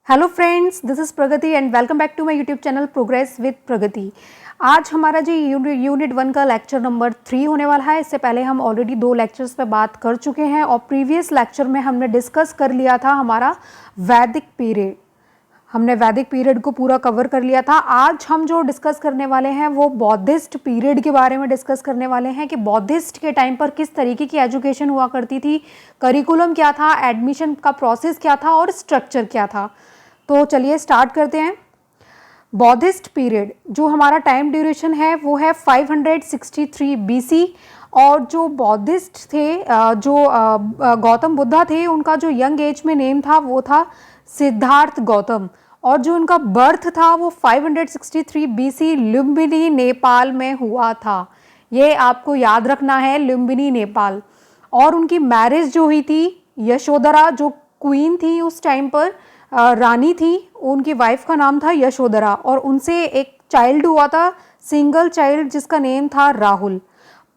Hello friends, this is Pragati and welcome back to my YouTube channel progress with Pragati. आज हमारा जो unit 1 का lecture number 3 होने वाला है। इससे पहले हम ऑलरेडी 2 लेक्चर्स पे बात कर चुके हैं और प्रीवियस लेक्चर में हमने डिस्कस कर लिया था हमारा वैदिक पीरियड। हमने वैदिक पीरियड को पूरा कवर कर लिया था। आज हम जो डिस्कस करने वाले हैं वो बौद्धिस्ट पीरियड के बारे में डिस्कस करने वाले हैं कि बौद्धिस्ट के टाइम पर किस तरीके की एजुकेशन हुआ करती थी, करिकुलम क्या था, एडमिशन का प्रोसेस क्या था और स्ट्रक्चर क्या था। तो चलिए स्टार्ट करते हैं। बौद्धिस्ट पीरियड जो हमारा टाइम ड्यूरेशन है वो है 563 BC और जो बौद्धिस्ट थे, जो गौतम बुद्धा थे, उनका जो यंग एज में नेम था वो था सिद्धार्थ गौतम और जो उनका बर्थ था वो 563 BC लुम्बिनी नेपाल में हुआ था। ये आपको याद रखना है, लुम्बिनी नेपाल। और उनकी मैरिज जो हुई थी यशोधरा, जो क्वीन थी उस टाइम पर, रानी थी, उनकी वाइफ का नाम था यशोधरा और उनसे एक चाइल्ड हुआ था, सिंगल चाइल्ड, जिसका नेम था राहुल।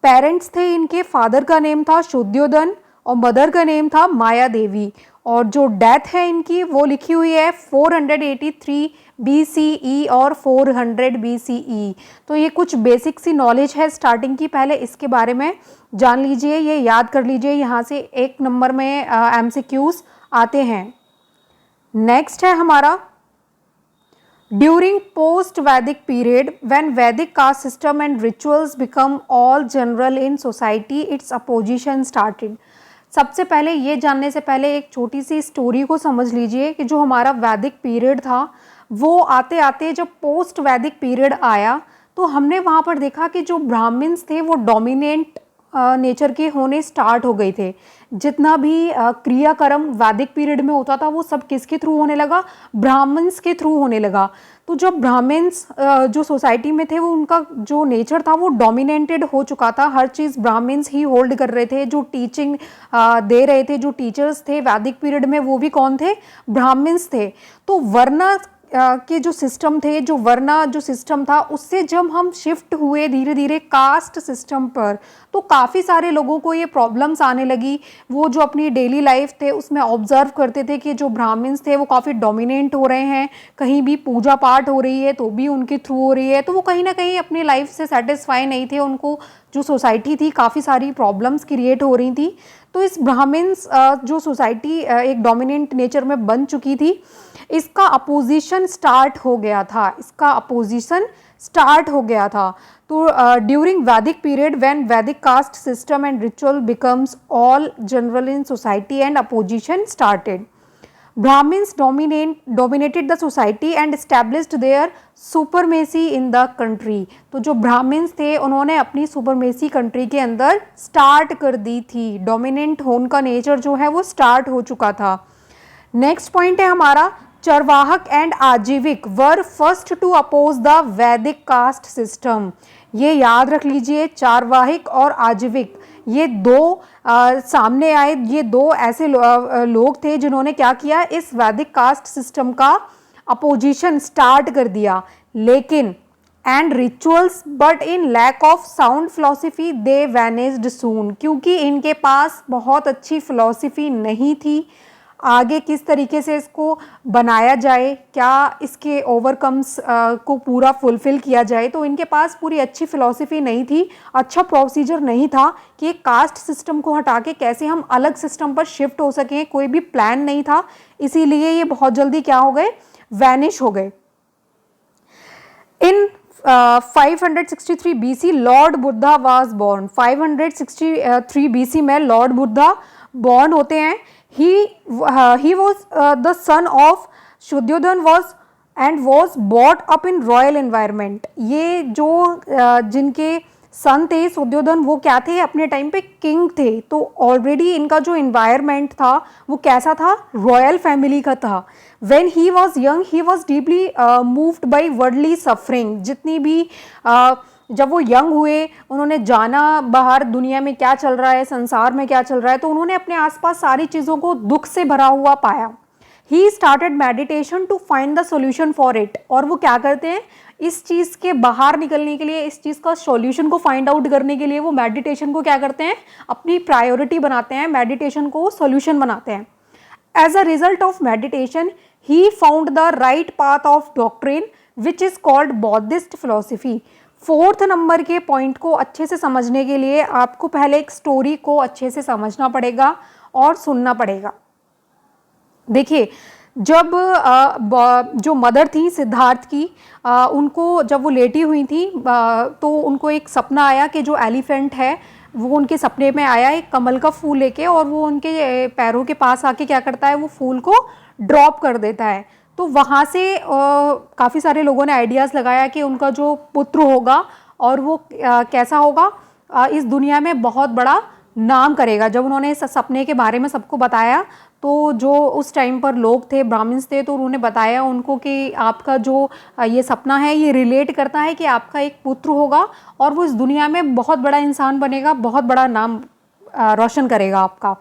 पेरेंट्स थे इनके, फादर का नेम था शुद्योधन और मदर का नेम था माया देवी। और जो डेथ है इनकी वो लिखी हुई है 483 BCE और 400 BCE। तो ये कुछ बेसिक सी नॉलेज है स्टार्टिंग की, पहले इसके बारे में जान लीजिए, ये याद कर लीजिए, यहाँ से 1 नंबर में MCQs आते हैं। नेक्स्ट है हमारा ड्यूरिंग पोस्ट वैदिक पीरियड व्हेन वैदिक caste system and rituals become all general in society it's opposition started. सबसे पहले ये जानने से पहले एक छोटी सी स्टोरी को समझ लीजिए कि जो हमारा वैदिक पीरियड था वो आते आते जब पोस्ट वैदिक पीरियड आया तो हमने वहाँ पर देखा कि जो ब्राह्मण्स थे वो डोमिनेंट नेचर के होने स्टार्ट हो गए थे। जितना भी क्रियाकर्म वैदिक पीरियड में होता था वो सब किसके थ्रू होने लगा, ब्राह्मण्स के थ्रू होने लगा। तो जब ब्राह्मण्स जो सोसाइटी में थे वो उनका जो नेचर था वो डोमिनेटेड हो चुका था, हर चीज़ ब्राह्मण्स ही होल्ड कर रहे थे, जो टीचिंग दे रहे थे, जो टीचर्स थे वैदिक पीरियड में वो भी कौन थे, ब्राह्मण्स थे। तो वर्ण के जो सिस्टम थे, जो वरना जो सिस्टम था उससे जब हम शिफ्ट हुए धीरे धीरे कास्ट सिस्टम पर तो काफ़ी सारे लोगों को ये प्रॉब्लम्स आने लगी। वो जो अपनी डेली लाइफ थे उसमें ऑब्जर्व करते थे कि जो ब्राह्मण्स थे वो काफ़ी डोमिनेंट हो रहे हैं, कहीं भी पूजा पाठ हो रही है तो भी उनके थ्रू हो रही है, तो वो कहीं ना कहीं अपनी लाइफ से सेटिस्फाई नहीं थे, उनको जो सोसाइटी थी काफ़ी सारी प्रॉब्लम्स क्रिएट हो रही थी। तो इस ब्राह्मण्स जो सोसाइटी एक डोमिनेंट नेचर में बन चुकी थी, इसका अपोजिशन स्टार्ट हो गया था, तो ड्यूरिंग वैदिक पीरियड व्हेन वैदिक caste system and ritual becomes all general in society and opposition started. Brahmins dominated the society and established their supremacy in the country। तो जो ब्राह्मण्स थे उन्होंने अपनी सुपरमेसी कंट्री के अंदर स्टार्ट कर दी थी, डोमिनेंट होने का नेचर जो है वो स्टार्ट हो चुका था। नेक्स्ट पॉइंट है हमारा Charvaka and Ajivika were first to oppose the Vedic caste system. ये याद रख लीजिए, चारवाहिक और आजीविक ये दो सामने आए, ये दो ऐसे लोग थे जिन्होंने क्या किया, इस वैदिक कास्ट सिस्टम का अपोजिशन स्टार्ट कर दिया। लेकिन and rituals but in lack of sound philosophy they vanished soon, क्योंकि इनके पास बहुत अच्छी फिलॉसफी नहीं थी, आगे किस तरीके से इसको बनाया जाए, क्या इसके ओवरकम्स को पूरा फुलफिल किया जाए, तो इनके पास पूरी अच्छी फिलॉसफी नहीं थी, अच्छा प्रोसीजर नहीं था कि एक कास्ट सिस्टम को हटा के कैसे हम अलग सिस्टम पर शिफ्ट हो सकें, कोई भी प्लान नहीं था, इसीलिए ये बहुत जल्दी क्या हो गए, वैनिश हो गए। इन 563 BC Lord Buddha was born. 563 BC में लॉर्ड बुद्धा बॉर्न होते हैं। he was the son of शुद्योधन was brought up in royal environment। ये जो जिनके सन थे शुद्योधन, वो क्या थे, अपने टाइम पे किंग थे, तो ऑलरेडी इनका जो इन्वायरमेंट था वो कैसा था, रॉयल फैमिली का था। When he was young he was deeply moved by worldly suffering। जितनी भी जब वो यंग हुए उन्होंने जाना बाहर दुनिया में क्या चल रहा है, संसार में क्या चल रहा है, तो उन्होंने अपने आसपास सारी चीज़ों को दुख से भरा हुआ पाया। He started meditation to find the solution for it. और वो क्या करते हैं, इस चीज़ के बाहर निकलने के लिए, इस चीज़ का सॉल्यूशन को फाइंड आउट करने के लिए वो मेडिटेशन को क्या करते हैं, अपनी प्रायोरिटी बनाते हैं, मेडिटेशन को सॉल्यूशन बनाते हैं। As a result of meditation, he found the right path of doctrine which is called Buddhist philosophy. 4th number के पॉइंट को अच्छे से समझने के लिए आपको पहले एक स्टोरी को अच्छे से समझना पड़ेगा और सुनना पड़ेगा। देखिए, जब जो मदर थी सिद्धार्थ की, उनको जब वो लेटी हुई थी तो उनको एक सपना आया कि जो एलिफेंट है वो उनके सपने में आया एक कमल का फूल लेके, और वो उनके पैरों के पास आके क्या करता है, वो फूल को ड्रॉप कर देता है। तो वहाँ से काफ़ी सारे लोगों ने आइडियाज़ लगाया कि उनका जो पुत्र होगा और वो कैसा होगा, इस दुनिया में बहुत बड़ा नाम करेगा। जब उन्होंने इस सपने के बारे में सबको बताया तो जो उस टाइम पर लोग थे, ब्राह्मण्स थे, तो उन्होंने बताया उनको कि आपका जो ये सपना है ये रिलेट करता है कि आपका एक पुत्र होगा और वो इस दुनिया में बहुत बड़ा इंसान बनेगा, बहुत बड़ा नाम रोशन करेगा आपका।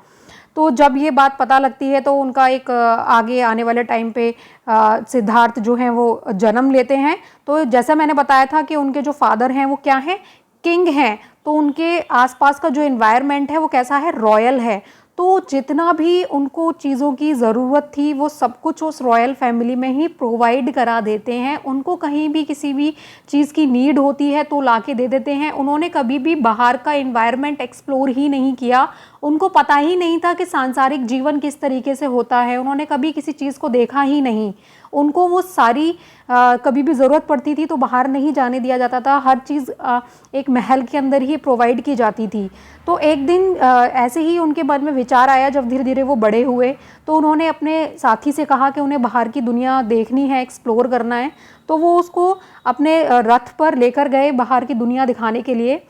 तो जब ये बात पता लगती है तो उनका एक आगे आने वाले टाइम पे सिद्धार्थ जो हैं वो जन्म लेते हैं। तो जैसा मैंने बताया था कि उनके जो फादर हैं वो क्या हैं, किंग हैं, तो उनके आसपास का जो एनवायरनमेंट है वो कैसा है, रॉयल है। तो जितना भी उनको चीज़ों की ज़रूरत थी वो सब कुछ उस रॉयल फैमिली में ही प्रोवाइड करा देते हैं। उनको कहीं भी किसी भी चीज़ की नीड होती है तो ला के दे देते हैं। उन्होंने कभी भी बाहर का एनवायरनमेंट एक्सप्लोर ही नहीं किया, उनको पता ही नहीं था कि सांसारिक जीवन किस तरीके से होता है, उन्होंने कभी किसी चीज़ को देखा ही नहीं। उनको वो सारी कभी भी ज़रूरत पड़ती थी तो बाहर नहीं जाने दिया जाता था, हर चीज़ एक महल के अंदर ही प्रोवाइड की जाती थी। तो एक दिन ऐसे ही उनके मन में विचार आया, जब धीरे धीरे वो बड़े हुए तो उन्होंने अपने साथी से कहा कि उन्हें बाहर की दुनिया देखनी है, एक्सप्लोर करना है। तो वो उसको अपने रथ पर लेकर गए बाहर की दुनिया दिखाने के लिए।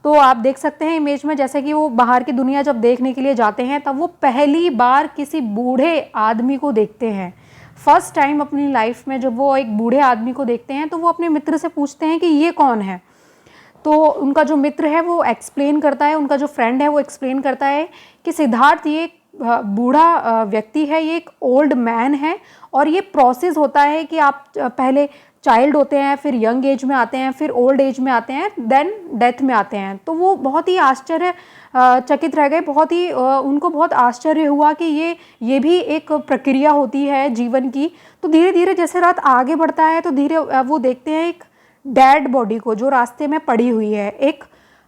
तो आप देख सकते हैं इमेज में, जैसे कि वो बाहर की दुनिया जब देखने के लिए जाते हैं तब वो पहली बार किसी बूढ़े आदमी को देखते हैं। फर्स्ट टाइम अपनी लाइफ में जब वो एक बूढ़े आदमी को देखते हैं तो वो अपने मित्र से पूछते हैं कि ये कौन है। तो उनका जो मित्र है वो एक्सप्लेन करता है, उनका जो फ्रेंड है वो एक्सप्लेन करता है कि सिद्धार्थ ये एक बूढ़ा व्यक्ति है, ये एक ओल्ड मैन है, और ये प्रोसेस होता है कि आप पहले चाइल्ड होते हैं, फिर यंग एज में आते हैं, फिर ओल्ड एज में आते हैं, देन डेथ में आते हैं। तो वो बहुत ही आश्चर्य चकित रह गए, बहुत ही उनको बहुत आश्चर्य हुआ कि ये भी एक प्रक्रिया होती है जीवन की। तो धीरे धीरे जैसे रात आगे बढ़ता है तो धीरे वो देखते हैं एक डेड बॉडी को जो रास्ते में पड़ी हुई है, एक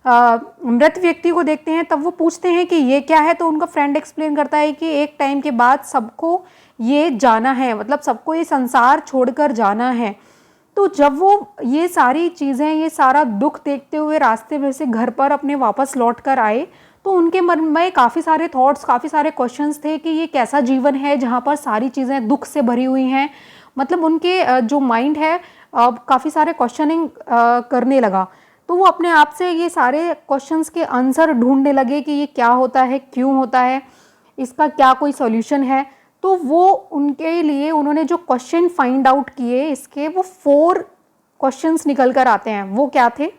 मृत व्यक्ति को देखते हैं। तब वो पूछते हैं कि ये क्या है, तो उनका फ्रेंड एक्सप्लेन करता है कि एक टाइम के बाद सबको ये जाना है, मतलब सबको ये संसार छोड़कर जाना है। तो जब वो ये सारी चीज़ें, ये सारा दुख देखते हुए रास्ते में से घर पर अपने वापस लौट कर आए तो उनके मन में काफ़ी सारे थॉट्स, काफ़ी सारे क्वेश्चंस थे कि ये कैसा जीवन है जहाँ पर सारी चीज़ें दुख से भरी हुई हैं। मतलब उनके जो माइंड है काफ़ी सारे क्वेश्चनिंग करने लगा। तो वो अपने आप से ये सारे क्वेश्चंस के आंसर ढूंढने लगे कि ये क्या होता है, क्यों होता है, इसका क्या कोई सॉल्यूशन है। तो वो उनके लिए उन्होंने जो क्वेश्चन फाइंड आउट किए, इसके वो 4 क्वेश्चंस निकल कर आते हैं। वो क्या थे?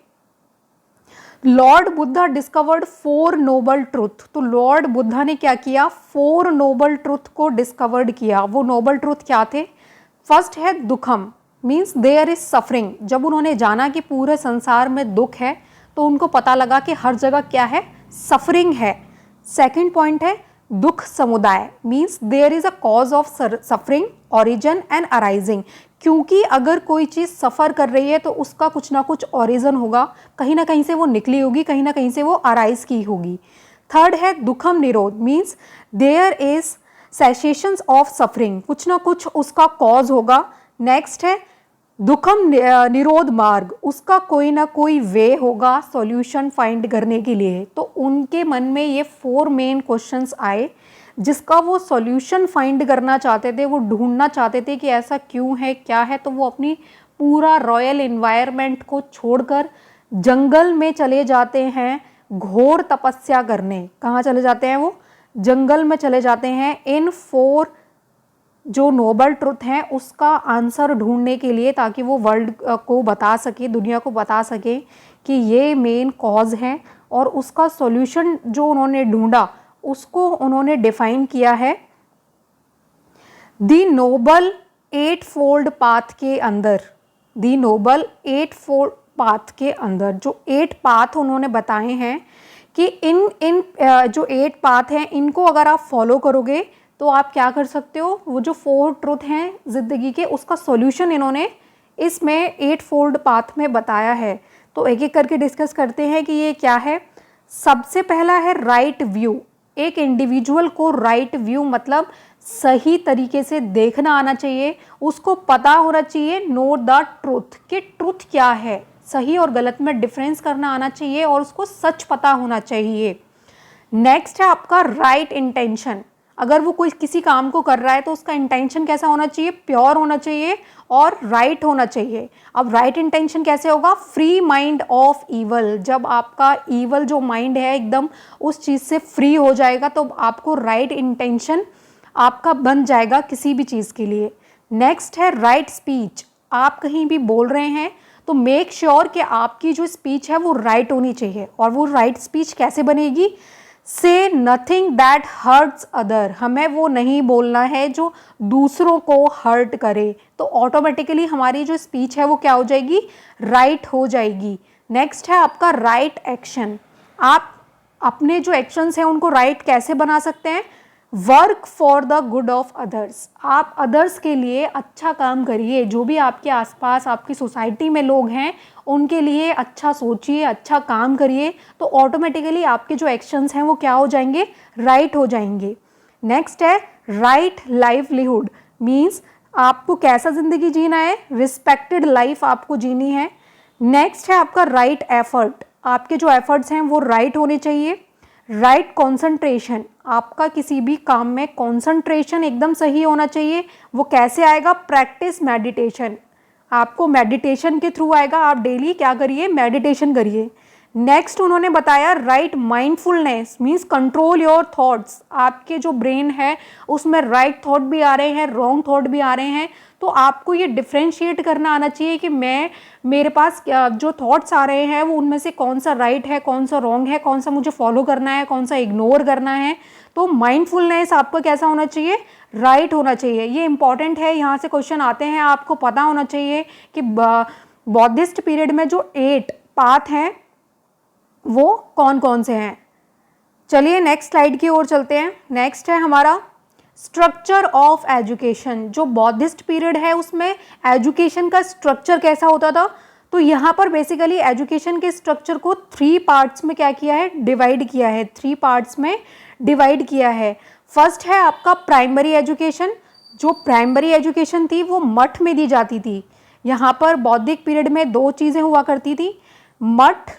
Lord Buddha discovered 4 noble truth. तो लॉर्ड बुद्धा ने क्या किया? 4 नोबल ट्रुथ को डिस्कवर्ड किया। वो नोबल ट्रुथ क्या थे? फर्स्ट है दुखम, मीन्स देयर इज सफरिंग। जब उन्होंने जाना कि पूरे संसार में दुख है तो उनको पता लगा कि हर जगह क्या है? सफरिंग है। सेकंड पॉइंट है दुख समुदाय, means there is a cause of suffering, origin and arising. क्योंकि अगर कोई चीज़ सफ़र कर रही है तो उसका कुछ ना कुछ ओरिजिन होगा, कहीं ना कहीं से वो निकली होगी, कहीं ना कहीं से वो अराइज की होगी। थर्ड है दुखम निरोध, means there is cessations of suffering, कुछ ना कुछ उसका कॉज होगा। नेक्स्ट है दुखम निरोध मार्ग, उसका कोई ना कोई वे होगा सॉल्यूशन फाइंड करने के लिए। तो उनके मन में ये 4 मेन क्वेश्चंस आए जिसका वो सॉल्यूशन फाइंड करना चाहते थे, वो ढूंढना चाहते थे कि ऐसा क्यों है, क्या है। तो वो अपनी पूरा रॉयल एनवायरनमेंट को छोड़कर जंगल में चले जाते हैं घोर तपस्या करने। कहाँ चले जाते हैं वो? जंगल में चले जाते हैं इन 4 जो नोबल ट्रुथ हैं उसका आंसर ढूंढने के लिए, ताकि वो वर्ल्ड को बता सके, दुनिया को बता सके कि ये मेन कॉज है। और उसका सॉल्यूशन जो उन्होंने ढूंढा उसको उन्होंने डिफाइन किया है दी नोबल 8 फोल्ड पाथ के अंदर। दी नोबल 8 फोल्ड पाथ के अंदर जो 8 पाथ उन्होंने बताए हैं कि इन जो 8 पाथ हैं इनको अगर आप फॉलो करोगे तो आप क्या कर सकते हो, वो जो 4 ट्रुथ हैं ज़िंदगी के, उसका सॉल्यूशन इन्होंने इसमें 8 फोल्ड पाथ में बताया है। तो एक एक करके डिस्कस करते हैं कि ये क्या है। सबसे पहला है राइट व्यू। एक इंडिविजुअल को राइट व्यू मतलब सही तरीके से देखना आना चाहिए, उसको पता होना चाहिए नो द ट्रुथ, कि ट्रुथ क्या है, सही और गलत में डिफरेंस करना आना चाहिए और उसको सच पता होना चाहिए। नेक्स्ट है आपका राइट इंटेंशन। अगर वो कोई किसी काम को कर रहा है तो उसका इंटेंशन कैसा होना चाहिए, प्योर होना चाहिए और राइट होना चाहिए। अब राइट इंटेंशन कैसे होगा, फ्री माइंड ऑफ ईवल। जब आपका ईवल जो माइंड है एकदम उस चीज़ से फ्री हो जाएगा तो आपको राइट इंटेंशन आपका बन जाएगा किसी भी चीज़ के लिए। नेक्स्ट है राइट स्पीच। आप कहीं भी बोल रहे हैं तो मेक श्योर कि आपकी जो स्पीच है वो राइट होनी चाहिए। और वो राइट स्पीच कैसे बनेगी, से नथिंग दैट हर्ट्स अदर। हमें वो नहीं बोलना है जो दूसरों को हर्ट करे, तो ऑटोमेटिकली हमारी जो स्पीच है वो क्या हो जाएगी, राइट हो जाएगी। नेक्स्ट है आपका राइट एक्शन। आप अपने जो एक्शंस हैं उनको राइट कैसे बना सकते हैं, work for the good of others. आप अदर्स के लिए अच्छा काम करिए, जो भी आपके आसपास आपकी सोसाइटी में लोग हैं उनके लिए अच्छा सोचिए, अच्छा काम करिए, तो ऑटोमेटिकली आपके जो एक्शंस हैं वो क्या हो जाएंगे, राइट हो जाएंगे। नेक्स्ट है राइट लाइवलीहुड, मीन्स आपको कैसा ज़िंदगी जीना है, रिस्पेक्टेड लाइफ आपको जीनी है। नेक्स्ट है आपका राइट एफर्ट। आपके जो एफर्ट्स हैं वो राइट होने चाहिए। राइट कॉन्सेंट्रेशन, आपका किसी भी काम में कॉन्सेंट्रेशन एकदम सही होना चाहिए। वो कैसे आएगा, प्रैक्टिस मेडिटेशन। आपको मेडिटेशन के थ्रू आएगा, आप डेली क्या करिए, मेडिटेशन करिए। नेक्स्ट उन्होंने बताया right mindfulness, means control your thoughts. आपके जो ब्रेन है उसमें राइट थॉट भी आ रहे हैं, रॉन्ग थॉट भी आ रहे हैं, तो आपको ये डिफ्रेंशिएट करना आना चाहिए कि मेरे पास जो थॉट्स आ रहे हैं वो उनमें से कौन सा राइट है, कौन सा रॉन्ग है, कौन सा मुझे फॉलो करना है, कौन सा इग्नोर करना है। तो माइंडफुलनेस आपका कैसा होना चाहिए, राइट होना चाहिए। ये इंपॉर्टेंट है, यहाँ से क्वेश्चन आते हैं, आपको पता होना चाहिए कि बौद्धिस्ट पीरियड में जो 8 पाथ हैं वो कौन कौन से हैं। चलिए नेक्स्ट स्लाइड की ओर चलते हैं। नेक्स्ट है हमारा स्ट्रक्चर ऑफ एजुकेशन। जो बौद्धिस्ट पीरियड है उसमें एजुकेशन का स्ट्रक्चर कैसा होता था, तो यहाँ पर बेसिकली एजुकेशन के स्ट्रक्चर को 3 पार्ट्स में क्या किया है, डिवाइड किया है। 3 पार्ट्स में डिवाइड किया है। फर्स्ट है आपका प्राइमरी एजुकेशन। जो प्राइमरी एजुकेशन थी वो मठ में दी जाती थी। यहाँ पर बौद्धिक पीरियड में 2 चीज़ें हुआ करती थी, मठ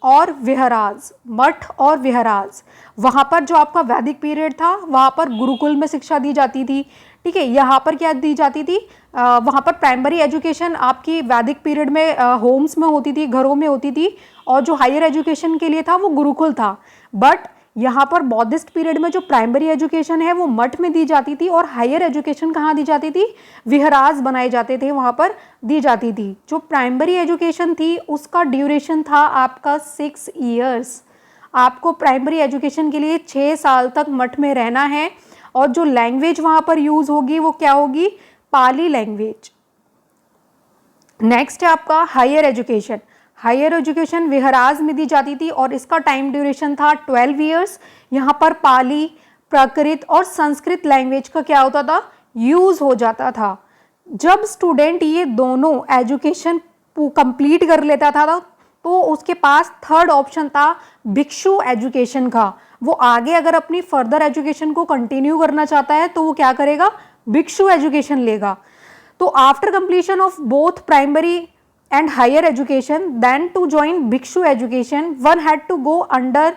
और विहराज। मठ और विहराज, वहाँ पर जो आपका वैदिक पीरियड था वहाँ पर गुरुकुल में शिक्षा दी जाती थी, ठीक है। यहाँ पर क्या दी जाती थी, वहाँ पर प्राइमरी एजुकेशन आपकी वैदिक पीरियड में होम्स में होती थी, घरों में होती थी, और जो हायर एजुकेशन के लिए था वो गुरुकुल था। बट यहाँ पर बौद्धिस्ट पीरियड में जो प्राइमरी एजुकेशन है वो मठ में दी जाती थी, और हायर एजुकेशन कहाँ दी जाती थी, विहराज बनाए जाते थे वहाँ पर दी जाती थी। जो प्राइमरी एजुकेशन थी उसका ड्यूरेशन था आपका 6 ईयर्स। आपको प्राइमरी एजुकेशन के लिए 6 साल तक मठ में रहना है, और जो लैंग्वेज वहाँ पर यूज़ होगी वो क्या होगी, पाली लैंग्वेज। नेक्स्ट है आपका हायर एजुकेशन। हायर एजुकेशन विहराज में दी जाती थी और इसका टाइम ड्यूरेशन था 12 ईयर्स। यहाँ पर पाली, प्राकृत और संस्कृत लैंग्वेज का क्या होता था, यूज़ हो जाता था। जब स्टूडेंट ये दोनों एजुकेशन कंप्लीट कर लेता था तो उसके पास थर्ड ऑप्शन था भिक्षु एजुकेशन का। वो आगे अगर अपनी फर्दर एजुकेशन को कंटिन्यू करना चाहता है तो वो क्या करेगा, भिक्षु एजुकेशन लेगा। तो after completion of both primary and higher education, then to join bhikshu education one had to go under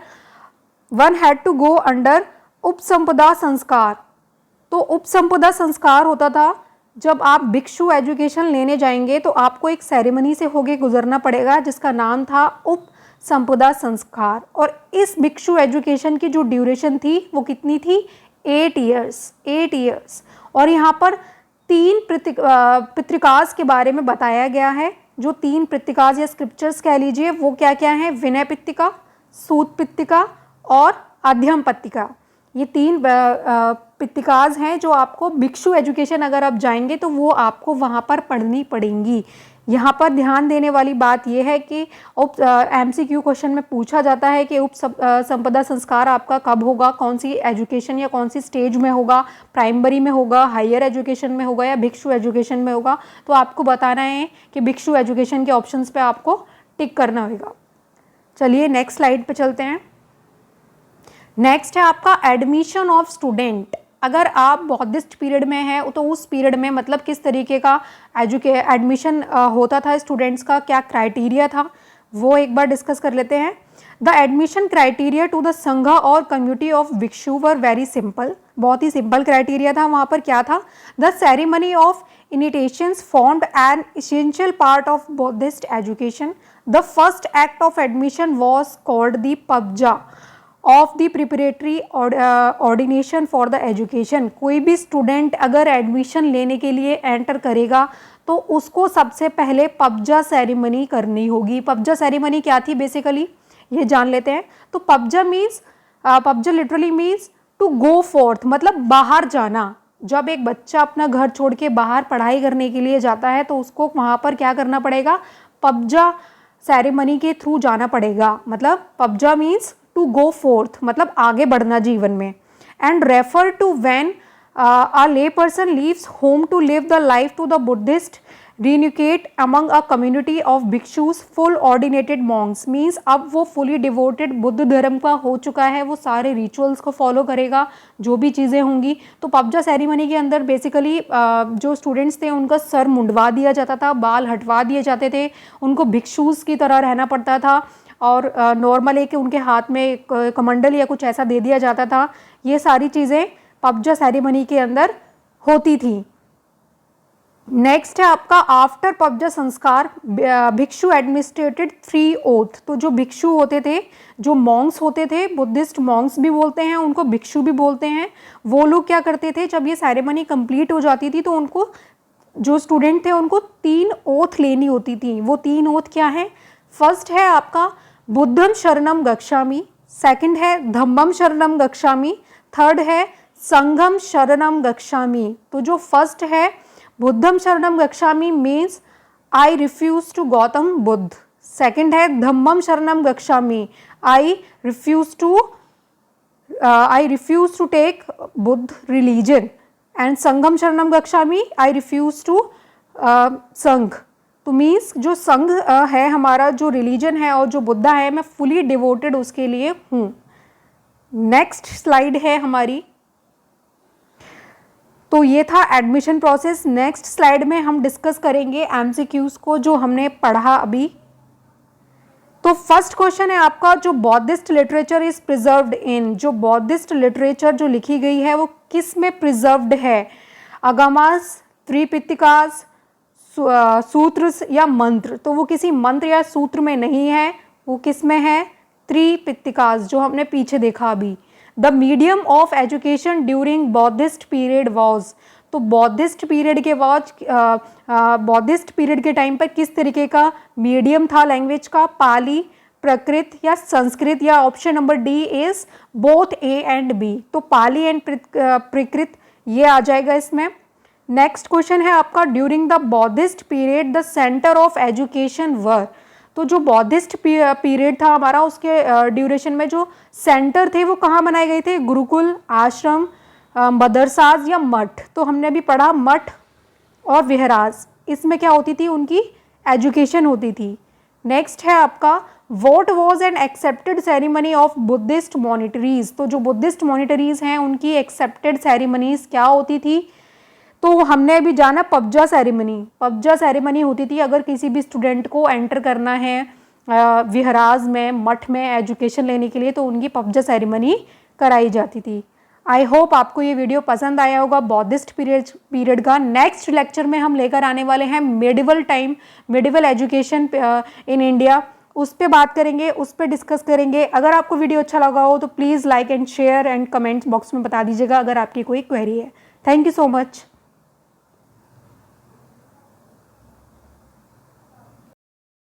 उपसंपदा संस्कार। तो उपसंपदा संस्कार होता था, जब आप भिक्षु एजुकेशन लेने जाएंगे तो आपको एक सेरेमनी से होके गुजरना पड़ेगा जिसका नाम था उपसंपदा संस्कार। और इस भिक्षु एजुकेशन की जो ड्यूरेशन थी वो कितनी थी, 8 ईयर्स। और यहाँ पर 3 पत्रिकाज के बारे में बताया गया है। जो 3 पत्रिकाज या स्क्रिप्चर्स कह लीजिए वो क्या क्या है, विनय पत्रिका, सूत पत्रिका और अध्ययन पत्रिका। ये 3 पत्रिकाज हैं जो आपको भिक्षु एजुकेशन अगर आप जाएंगे तो वो आपको वहाँ पर पढ़नी पड़ेंगी। यहाँ पर ध्यान देने वाली बात यह है कि MCQ क्वेश्चन में पूछा जाता है कि संपदा संस्कार आपका कब होगा, कौन सी एजुकेशन या कौन सी स्टेज में होगा, प्राइमरी में होगा, हायर एजुकेशन में होगा या भिक्षु एजुकेशन में होगा। तो आपको बताना है कि भिक्षु एजुकेशन के ऑप्शंस पे आपको टिक करना होगा। चलिए नेक्स्ट स्लाइड पे चलते हैं। नेक्स्ट है आपका एडमिशन ऑफ स्टूडेंट। अगर आप बौद्धिस्ट पीरियड में हैं तो उस पीरियड में मतलब किस तरीके का एडमिशन होता था स्टूडेंट्स का, क्या क्राइटेरिया था, वो एक बार डिस्कस कर लेते हैं। The admission criteria to the Sangha और कम्युनिटी ऑफ भिक्षु वर वेरी सिंपल। बहुत ही सिंपल क्राइटेरिया था। वहाँ पर क्या था, the ceremony of initiations formed an essential part of Buddhist education. The first act of admission was called the pabbajja of the preparatory ordination for the education. कोई भी student अगर admission लेने के लिए एंटर करेगा तो उसको सबसे पहले पब्जा सेरेमनी करनी होगी। पब्जा सेरेमनी क्या थी बेसिकली, ये जान लेते हैं। तो pabbajja means, pabbajja literally means to go forth, मतलब बाहर जाना। जब एक बच्चा अपना घर छोड़ के बाहर पढ़ाई करने के लिए जाता है तो उसको वहाँ पर क्या करना पड़ेगा, पब्जा सेरेमनी के थ्रू जाना पड़ेगा। मतलब pabbajja means to go forth, मतलब आगे बढ़ना जीवन में। And refer to when a lay person leaves home to live the life to the Buddhist renegade among a community of bhikshus full ordinated monks। Means अब वो fully devoted बुद्ध धर्म का हो चुका है, वो सारे रिचुअल्स को फॉलो करेगा, जो भी चीज़ें होंगी। तो पब्जा सेरेमनी के अंदर बेसिकली जो स्टूडेंट्स थे उनका सर मुंडवा दिया जाता था, बाल हटवा दिए जाते थे, उनको भिक्षुस की तरह रहना पड़ता था और नॉर्मल है कि उनके हाथ में कमंडल या कुछ ऐसा दे दिया जाता था। ये सारी चीज़ें पब्जा सेरेमनी के अंदर होती थी। नेक्स्ट है आपका आफ्टर पब्जा संस्कार भिक्षु एडमिनिस्ट्रेटेड 3 ओथ। तो जो भिक्षु होते थे, जो मॉन्क्स होते थे, बुद्धिस्ट मॉन्क्स भी बोलते हैं उनको, भिक्षु भी बोलते हैं, वो लोग क्या करते थे, जब ये सेरेमनी कंप्लीट हो जाती थी तो उनको, जो स्टूडेंट थे उनको 3 ओथ लेनी होती थी। वो 3 ओथ क्या है, फर्स्ट है आपका बुद्धम शरणम गच्छामि, सेकंड है धम्मम शरणम गच्छामि, थर्ड है संघम शरणम गच्छामि। तो जो फर्स्ट है बुद्धम शरणम गच्छामि means I refuge to Gautam Buddha. Second है धम्मम शरणम गच्छामि, I refuge to take Buddha religion. And संघम शरणम गच्छामि, आई रिफ्यूज टू संघ। तो मीन्स जो संघ है हमारा, जो रिलीजन है और जो बुद्धा है, मैं फुली डिवोटेड उसके लिए हूँ। नेक्स्ट स्लाइड है हमारी। तो ये था एडमिशन प्रोसेस। नेक्स्ट स्लाइड में हम डिस्कस करेंगे MCQs को जो हमने पढ़ा अभी। तो फर्स्ट क्वेश्चन है आपका, जो बौद्धिस्ट लिटरेचर इज प्रिजर्व्ड इन। जो बौद्धिस्ट लिटरेचर जो लिखी गई है वो किस में प्रिजर्व्ड है, अगमास, त्रिपिटकास, सूत्र या मंत्र। तो वो किसी मंत्र या सूत्र में नहीं है, वो किस में है, त्रिपिटकास, जो हमने पीछे देखा अभी। The medium of education during Buddhist period was. तो बौद्धिस्ट पीरियड के बौद्धिस्ट पीरियड के टाइम पर किस तरीके का मीडियम था लैंग्वेज का, पाली, प्रकृत या संस्कृत, या option number D is both A and B. तो पाली एंड प्रकृत ये आ जाएगा इसमें। नेक्स्ट क्वेश्चन है आपका, during the Buddhist period the centre of education were. तो जो बौद्धिस्ट पीरियड था हमारा, उसके ड्यूरेशन में जो सेंटर थे वो कहाँ बनाए गए थे, गुरुकुल, आश्रम, मदरसाज या मठ। तो हमने अभी पढ़ा मठ और विहराज, इसमें क्या होती थी, उनकी एजुकेशन होती थी। नेक्स्ट है आपका, what was an accepted ceremony of Buddhist monasteries. तो जो बुद्धिस्ट मॉनिटरीज हैं उनकी एक्सेप्टेड सेरेमनीज क्या होती थी। तो हमने अभी जाना पब्जा सेरेमनी। पब्जा सेरेमनी होती थी अगर किसी भी स्टूडेंट को एंटर करना है विहराज में, मठ में एजुकेशन लेने के लिए, तो उनकी पब्जा सेरेमनी कराई जाती थी। आई होप आपको ये वीडियो पसंद आया होगा बौद्धिस्ट पीरियड का। नेक्स्ट लेक्चर में हम लेकर आने वाले हैं medieval time, medieval education in India, उस पर बात करेंगे, उस पर डिस्कस करेंगे। अगर आपको वीडियो अच्छा लगा हो तो please like and share and comments box में बता दीजिएगा अगर आपकी कोई क्वेरी है। Thank you so much.